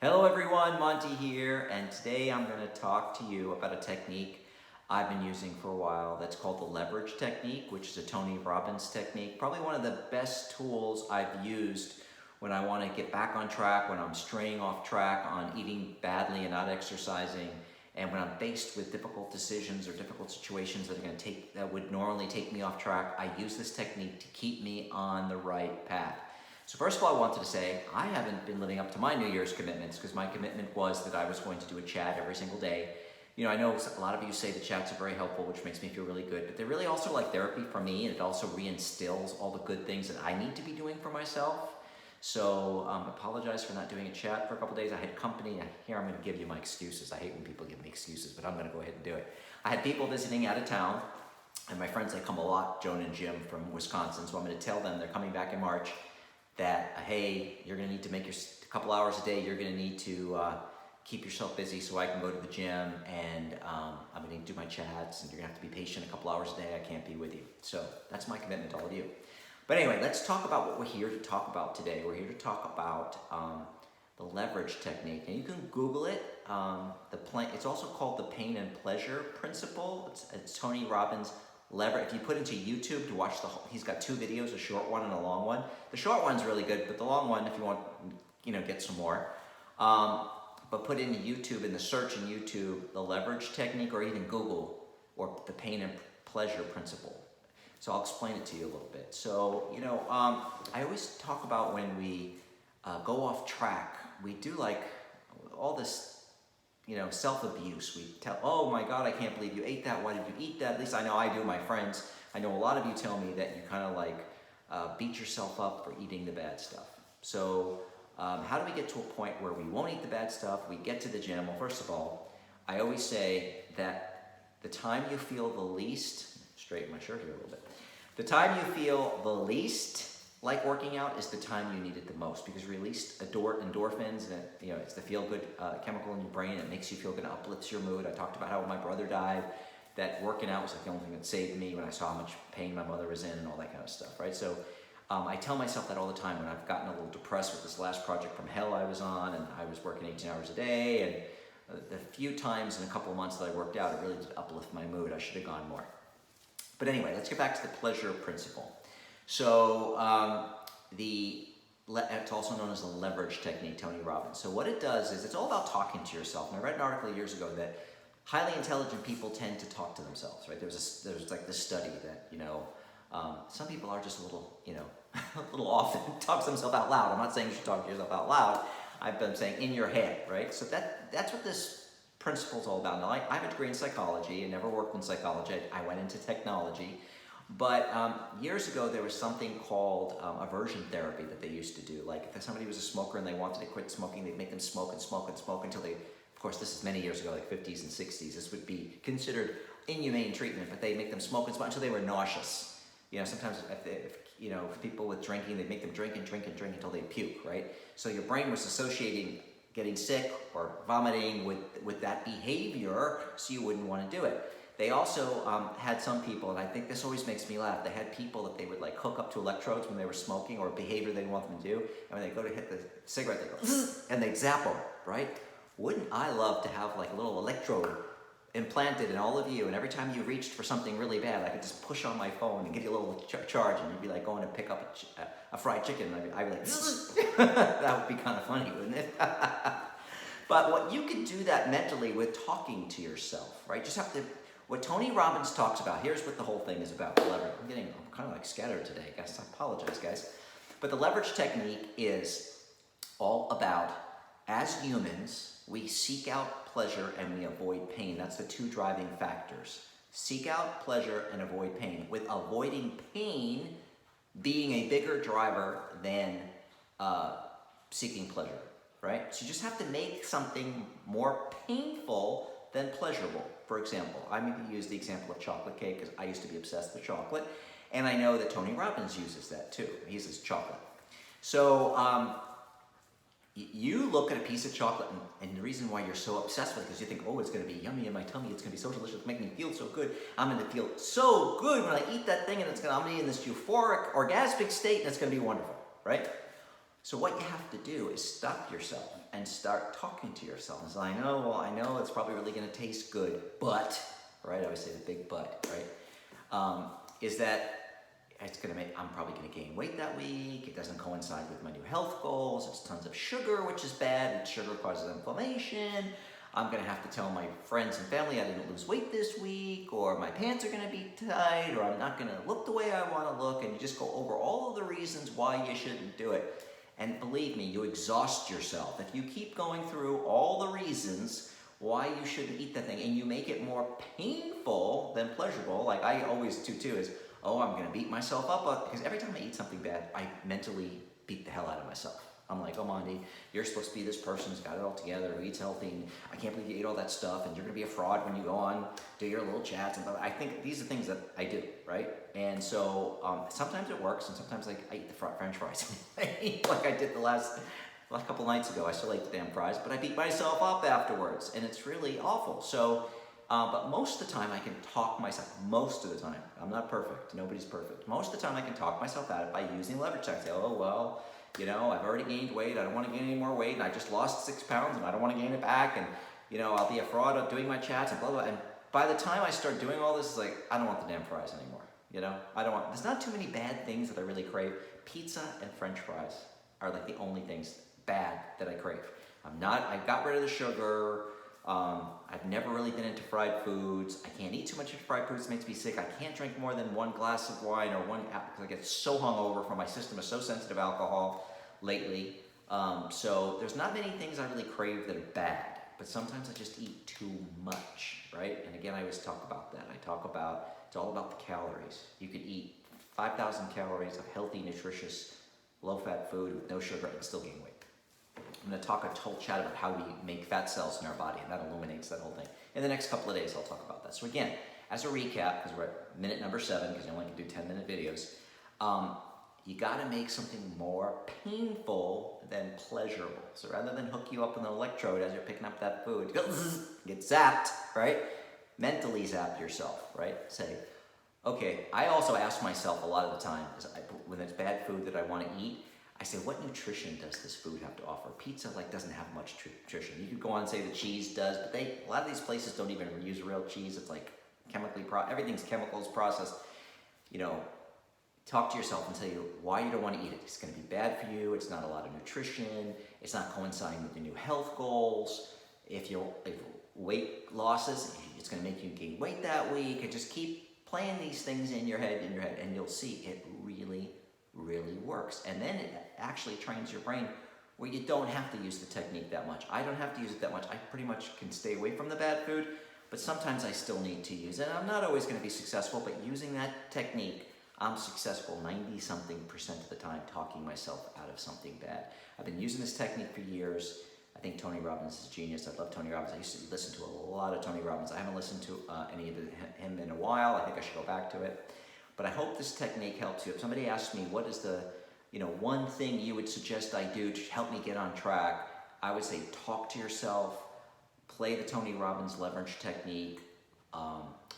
Hello everyone, Monty here, and today I'm going to talk to you about a technique I've been using for a while that's called the leverage technique, which is a Tony Robbins technique. Probably one of the best tools I've used when I want to get back on track, when I'm straying off track on eating badly and not exercising, and when I'm faced with difficult decisions or difficult situations that would normally take me off track. I use this technique to keep me on the right path. So first of all, I wanted to say I haven't been living up to my New Year's commitments, because my commitment was that I was going to do a chat every single day. You know, I know a lot of you say the chats are very helpful, which makes me feel really good, but they're really also like therapy for me, and it also reinstills all the good things that I need to be doing for myself. So apologize for not doing a chat for a couple days. I had company. Here I'm going to give you my excuses. I hate when people give me excuses, but I'm going to go ahead and do it. I had people visiting out of town, and my friends, they come a lot, Joan and Jim from Wisconsin, so I'm going to tell them they're coming back in March that, hey, you're going to need to make a couple hours a day, you're going to need to keep yourself busy so I can go to the gym, and I'm going to do my chats, and you're going to have to be patient a couple hours a day. I can't be with you. So that's my commitment to all of you. But anyway, let's talk about what we're here to talk about today. We're here to talk about the leverage technique. And you can Google it. It's also called the pain and pleasure principle. It's Tony Robbins' leverage. If you put into YouTube to watch he's got two videos, a short one and a long one. The short one's really good, but the long one, if you want, get some more. But put into YouTube, in the search in YouTube, the leverage technique, or even Google, or the pain and pleasure principle. So I'll explain it to you a little bit. So, I always talk about when we go off track, we do like all this, self-abuse. We tell, oh my God, I can't believe you ate that. Why did you eat that? At least I know I do, my friends. I know a lot of you tell me that you kind of like beat yourself up for eating the bad stuff. So how do we get to a point where we won't eat the bad stuff? We get to the gym. Well, first of all, I always say that the time you feel the least, straighten my shirt here a little bit. The time you feel the least like working out is the time you need it the most, because you release endorphins, and it's the feel-good chemical in your brain. It makes you feel good, uplifts your mood. I talked about how when my brother died, that working out was like the only thing that saved me when I saw how much pain my mother was in and all that kind of stuff, right? So I tell myself that all the time when I've gotten a little depressed with this last project from hell I was on, and I was working 18 hours a day, and the few times in a couple of months that I worked out, it really did uplift my mood. I should have gone more. But anyway, let's get back to the pleasure principle. So it's also known as the leverage technique, Tony Robbins. So what it does is it's all about talking to yourself. And I read an article years ago that highly intelligent people tend to talk to themselves, right? There's like this study that, some people are just a little, a little off and talk to themselves out loud. I'm not saying you should talk to yourself out loud. I've been saying in your head, right? So that's what this principle is all about. Now, I have a degree in psychology. I never worked in psychology. I went into technology. But years ago, there was something called aversion therapy that they used to do. Like if somebody was a smoker and they wanted to quit smoking, they'd make them smoke and smoke and smoke until they, of course, this is many years ago, like 50s and 60s. This would be considered inhumane treatment, but they make them smoke and smoke until they were nauseous. Sometimes if people with drinking, they'd make them drink and drink and drink until they puke, right? So your brain was associating getting sick or vomiting with that behavior, so you wouldn't want to do it. They also had some people, and I think this always makes me laugh, they had people that they would like hook up to electrodes when they were smoking, or behavior they didn't want them to do, and when they go to hit the cigarette, they go, and they'd zap them, right? Wouldn't I love to have like a little electrode implanted in all of you, and every time you reached for something really bad, I could just push on my phone and give you a little charge, and you'd be like going to pick up a fried chicken, and I'd be like, that would be kind of funny, wouldn't it? But what you could do that mentally with talking to yourself, right? Just have to, what Tony Robbins talks about, here's what the whole thing is about. I'm kind of like scattered today, guys. I apologize, guys. But the leverage technique is all about, as humans, we seek out pleasure and we avoid pain. That's the two driving factors. Seek out pleasure and avoid pain, with avoiding pain being a bigger driver than seeking pleasure, right? So you just have to make something more painful than pleasurable. For example, I'm going to use the example of chocolate cake, because I used to be obsessed with chocolate, and I know that Tony Robbins uses that too. He uses chocolate. So you look at a piece of chocolate, and the reason why you're so obsessed with it is because you think, oh, it's going to be yummy in my tummy, it's going to be so delicious, it's making me feel so good. I'm going to feel so good when I eat that thing, and I'm going to be in this euphoric, orgasmic state, and it's going to be wonderful, right? So what you have to do is stop yourself and start talking to yourself. And say, I know it's probably really gonna taste good, but, right? I always say the big but, right? Is that I'm probably gonna gain weight that week. It doesn't coincide with my new health goals. It's tons of sugar, which is bad, and sugar causes inflammation. I'm gonna have to tell my friends and family I didn't lose weight this week, or my pants are gonna be tight, or I'm not gonna look the way I wanna look, and you just go over all of the reasons why you shouldn't do it. And believe me, you exhaust yourself. If you keep going through all the reasons why you shouldn't eat that thing, and you make it more painful than pleasurable, like I always do too, is, oh, I'm gonna beat myself up, because every time I eat something bad, I mentally beat the hell out of myself. I'm like, oh, Monty, you're supposed to be this person who's got it all together, who eats healthy, and I can't believe you ate all that stuff, and you're gonna be a fraud when you go on, do your little chats, and I think these are things that I do, right? And so sometimes it works, and sometimes like I eat the French fries, like I did the last couple nights ago. I still ate the damn fries, but I beat myself up afterwards, and it's really awful. So, but most of the time I can talk myself, most of the time, I'm not perfect, nobody's perfect. Most of the time I can talk myself out of it by using leverage tactics. Oh, well, you know, I've already gained weight, I don't want to gain any more weight, and I just lost 6 pounds, and I don't want to gain it back, and, you know, I'll be a fraud at doing my chats, and blah, blah, and by the time I start doing all this, it's like, I don't want the damn fries anymore, you know? There's not too many bad things that I really crave. Pizza and French fries are like the only things bad that I crave. I got rid of the sugar, I've never really been into fried foods. I can't eat too much fried foods, it makes me sick. I can't drink more than 1 glass of wine or one apple because I get so hungover from my system is so sensitive to alcohol lately. So there's not many things I really crave that are bad, but sometimes I just eat too much, right? And again, I always talk about that. It's all about the calories. You could eat 5,000 calories of healthy, nutritious, low-fat food with no sugar and still gain weight. I'm going to talk a whole chat about how we make fat cells in our body, and that illuminates that whole thing. In the next couple of days, I'll talk about that. So again, as a recap, because we're at minute number 7, because you only can do 10-minute videos, you got to make something more painful than pleasurable. So rather than hook you up with an electrode as you're picking up that food, you go, get zapped, right? Mentally zap yourself, right? Say, okay, I also ask myself a lot of the time, when it's bad food that I want to eat, I say, what nutrition does this food have to offer? Pizza doesn't have much nutrition. You could go on and say the cheese does, but a lot of these places don't even use real cheese. It's like everything's chemicals processed. You know, talk to yourself and tell you why you don't want to eat it. It's going to be bad for you. It's not a lot of nutrition. It's not coinciding with your new health goals. If weight losses, it's going to make you gain weight that week. And just keep playing these things in your head, and you'll see it really works. And then it actually trains your brain where you don't have to use the technique that much. I don't have to use it that much. I pretty much can stay away from the bad food, but sometimes I still need to use it. I'm not always going to be successful, but using that technique, I'm successful 90-something% of the time, talking myself out of something bad. I've been using this technique for years. I think Tony Robbins is a genius. I love Tony Robbins. I used to listen to a lot of Tony Robbins. I haven't listened to any of him in a while. I think I should go back to it. But I hope this technique helps you. If somebody asks me, what is the one thing you would suggest I do to help me get on track, I would say talk to yourself, play the Tony Robbins leverage technique,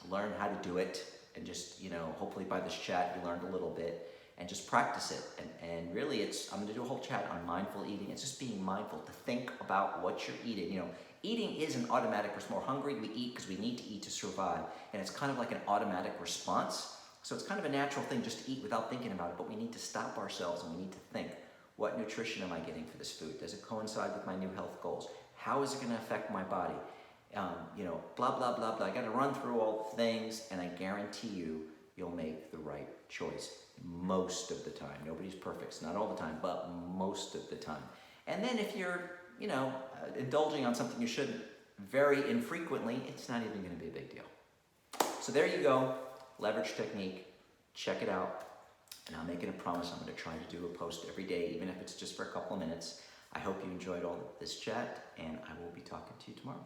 learn how to do it, and just, hopefully by this chat you learned a little bit, and just practice it. And really I'm going to do a whole chat on mindful eating. It's just being mindful to think about what you're eating. Eating is an automatic response. We're hungry, we eat because we need to eat to survive. And it's kind of like an automatic response. So it's kind of a natural thing just to eat without thinking about it, but we need to stop ourselves and we need to think, what nutrition am I getting for this food? Does it coincide with my new health goals? How is it going to affect my body? Blah, blah, blah, blah. I got to run through all the things, and I guarantee you'll make the right choice most of the time. Nobody's perfect. It's not all the time, but most of the time. And then if you're, indulging on something you shouldn't very infrequently, it's not even going to be a big deal. So there you go. Leverage technique. Check it out. And I'm making a promise I'm going to try to do a post every day, even if it's just for a couple of minutes. I hope you enjoyed all this chat, and I will be talking to you tomorrow.